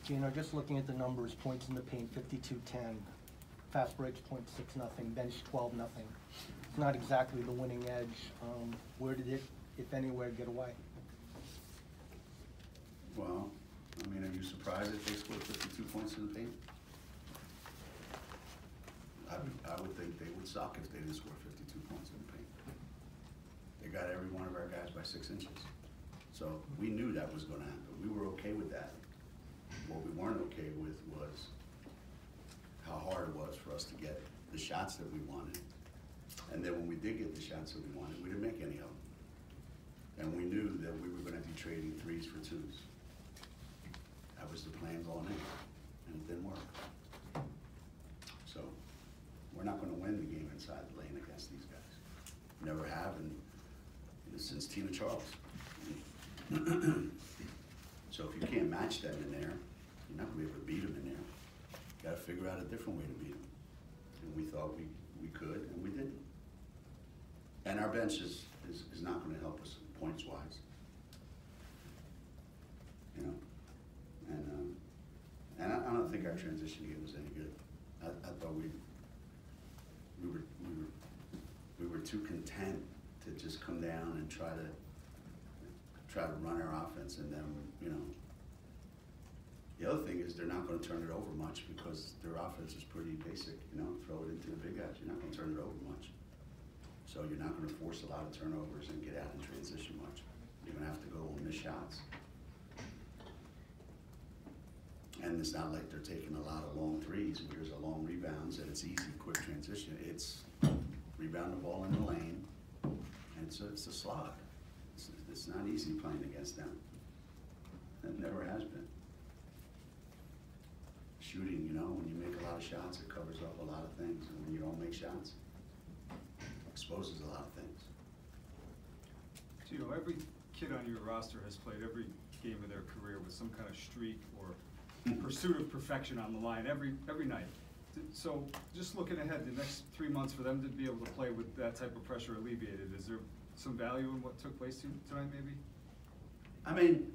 Geno, just looking at the numbers, points in the paint, 52-10. Fast breaks, 0.6-0. Bench, 12-0. It's not exactly the winning edge. Where did it, if anywhere, get away? Well, I mean, are you surprised if they scored 52 points in the paint? I would think they would suck if they didn't score 52 points in the paint. They got every one of our guys by 6 inches. So we knew that was going to happen. We were okay with that. What we weren't okay with was how hard it was for us to get the shots that we wanted. And then when we did get the shots that we wanted, we didn't make any of them. And we knew that we were going to be trading 3s for 2s. That was the plan going in, and it didn't work. So we're not going to win the game inside the lane against these guys. Never have, and since Tina Charles. So if you can't match them in there, you're not going to be able to beat them in there. You got to figure out a different way to beat them. And we thought we could, and we didn't. And our bench is not going to help us points-wise. You know? And I don't think our transition game was any good. I thought we were too content to just come down and try to run our offense, and then, you know. The other thing is they're not going to turn it over much because their offense is pretty basic, you know, throw it into the big guys. You're not going to turn it over much. So you're not going to force a lot of turnovers and get out in transition much. You're going to have to go and miss shots. And it's not like they're taking a lot of long threes and here's a long rebounds and it's easy, quick transition. It's rebound the ball in the lane, and it's a slog. It's not easy playing against them. It never has been. Shooting, you know, when you make a lot of shots, it covers up a lot of things. And when you don't make shots, it exposes a lot of things. Geno, every kid on your roster has played every game of their career with some kind of streak or pursuit of perfection on the line every night. So just looking ahead, the next 3 months for them to be able to play with that type of pressure alleviated, is there some value in what took place tonight maybe? I mean,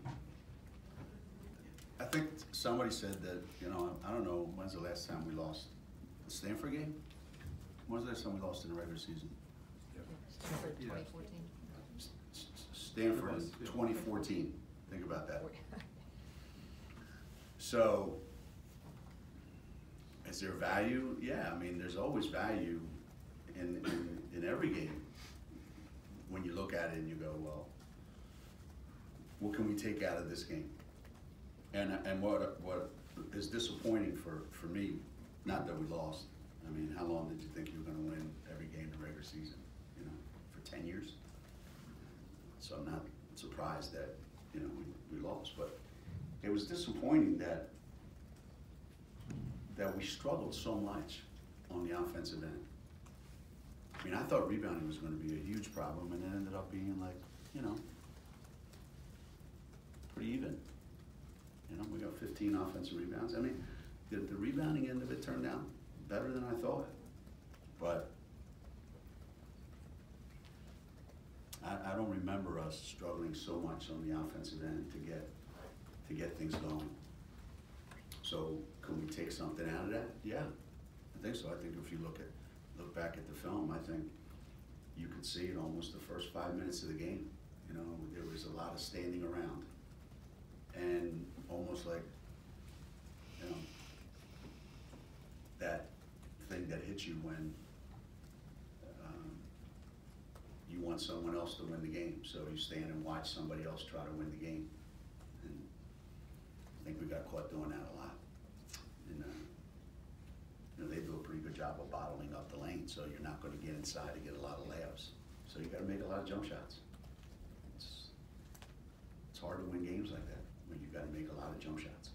I think somebody said that, you know, I don't know, when's the last time we lost? The Stanford game? When's the last time we lost in the regular season? Stanford 2014. Stanford 2014. Think about that. So, is there value? Yeah, I mean, there's always value in every game. When you look at it and you go, well, what can we take out of this game? And what is disappointing for me, not that we lost. I mean, how long did you think you were going to win every game in the regular season? You know, for 10 years? So I'm not surprised that, you know, we lost. But it was disappointing that we struggled so much on the offensive end. I mean, I thought rebounding was going to be a huge problem, and it ended up being like, you know, pretty even. You know, we got 15 offensive rebounds. I mean, the rebounding end of it turned out better than I thought. But I don't remember us struggling so much on the offensive end to get things going. So can we take something out of that? Yeah, I think so. I think if you look back at the film, I think you could see it almost the first 5 minutes of the game. You know, there was a lot of standing around. And almost like, you know, that thing that hits you when you want someone else to win the game. So you stand and watch somebody else try to win the game. And I think we got caught doing that a lot. And you know, they do a pretty good job of bottling up the lane, so you're not going to get inside to get a lot of layups. So you got to make a lot of jump shots. It's hard to win games like that when you've got to make a lot of jump shots.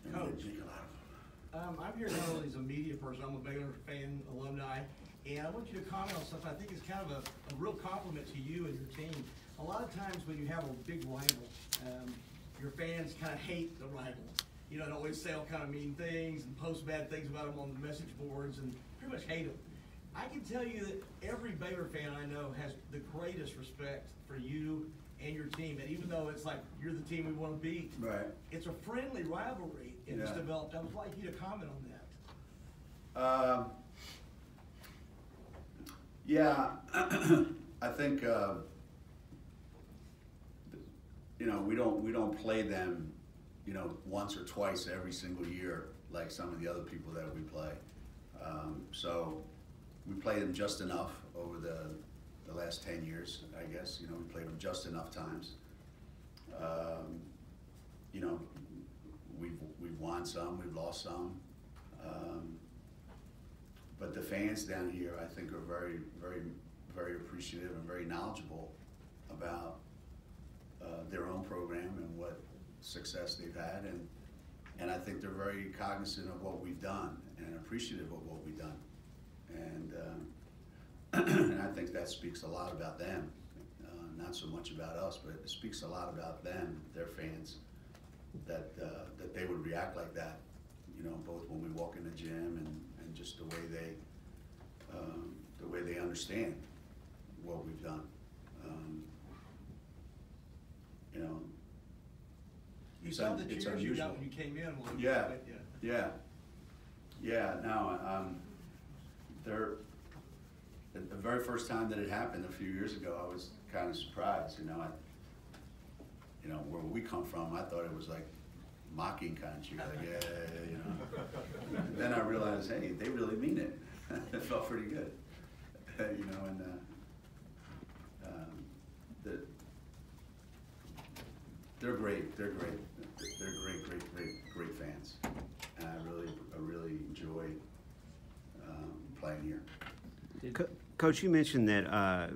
And Coach, make a lot of them. I'm here not only as a media person, I'm a Baylor fan, alumni, and I want you to comment on something I think is kind of a real compliment to you and your team. A lot of times when you have a big rival, your fans kind of hate the rival. You know, they always say all kind of mean things and post bad things about them on the message boards and pretty much hate them. I can tell you that every Baylor fan I know has the greatest greatest respect for you and your team. And even though it's like you're the team we want to beat, Right. it's a friendly rivalry. It Yeah. just developed. I would like you to comment on that. Yeah, I think you know, we don't play them, you know, once or twice every single year like some of the other people that we play. So we play them just enough over the last 10 years, I guess. You know, we played them just enough times. You know, we've won some, we've lost some. But the fans down here, I think, are very, very, very appreciative and very knowledgeable about their own program and what success they've had, and I think they're very cognizant of what we've done and appreciative of what we've done, and and I think that speaks a lot about them, not so much about us, but it speaks a lot about them, their fans, that that they would react like that, you know, both when we walk in the gym and just the way they understand what we've done. You know, You saw the it's cheers you unusual. got when you came in. When Yeah, yeah. yeah. No, the very first time that it happened a few years ago, I was kind of surprised. You know, where we come from, I thought it was like mocking kind of cheer, like yeah, you know. And then I realized, hey, they really mean it. It felt pretty good, you know, and they're great. They're great. They're great fans, and I really enjoy playing here. Coach, you mentioned that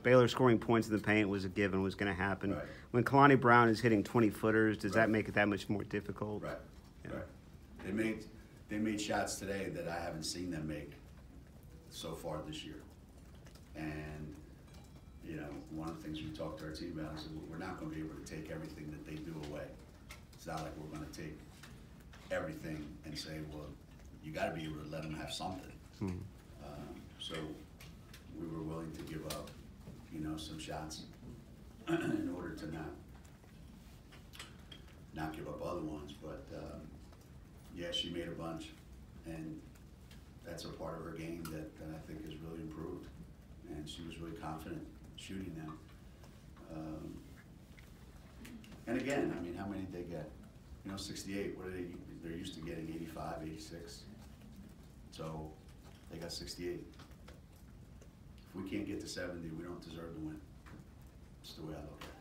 Baylor scoring points in the paint was a given, was going to happen. Right. When Kalani Brown is hitting 20-footers, does Right. that make it that much more difficult? Right. Yeah. Right. They made shots today that I haven't seen them make so far this year, and you know, one of the things we talked to our team about is that we're not going to be able to take everything that they do away. It's not like we're going to take everything and say, well, you got to be able to let them have something. Mm-hmm. So we were willing to give up, you know, some shots in order to not give up other ones. But yeah, she made a bunch, and that's a part of her game that I think has really improved. And she was really confident shooting them. And again, I mean, how many did they get? You know, 68. What are they? They're used to getting 85, 86. So they got 68. If we can't get to 70, we don't deserve to win. That's the way I look at it.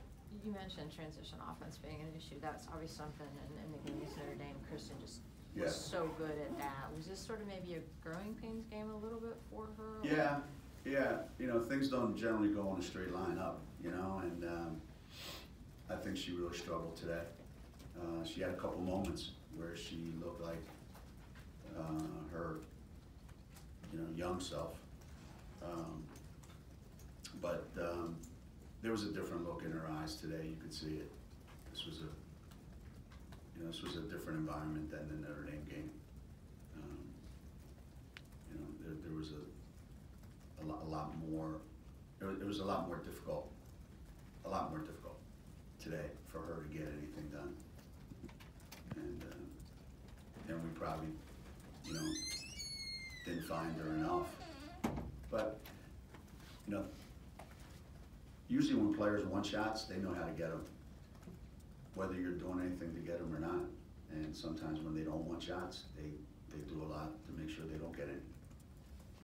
You mentioned transition offense being an issue. That's obviously something in the game against Notre Dame. Kristen just was so good at that. Was this sort of maybe a growing pains game a little bit for her? Yeah, yeah. You know, things don't generally go on a straight line up, you know, and I think she really struggled today. She had a couple moments where she looked like her, you know, young self. But there was a different look in her eyes today. You could see it. This was a different environment than the Notre Dame game. You know, there was a lot more. It was a lot more difficult today for her to get anything done. And we probably, you know, didn't find her enough. But you know, usually when players want shots, they know how to get them, whether you're doing anything to get them or not. And sometimes when they don't want shots, they do a lot to make sure they don't get any.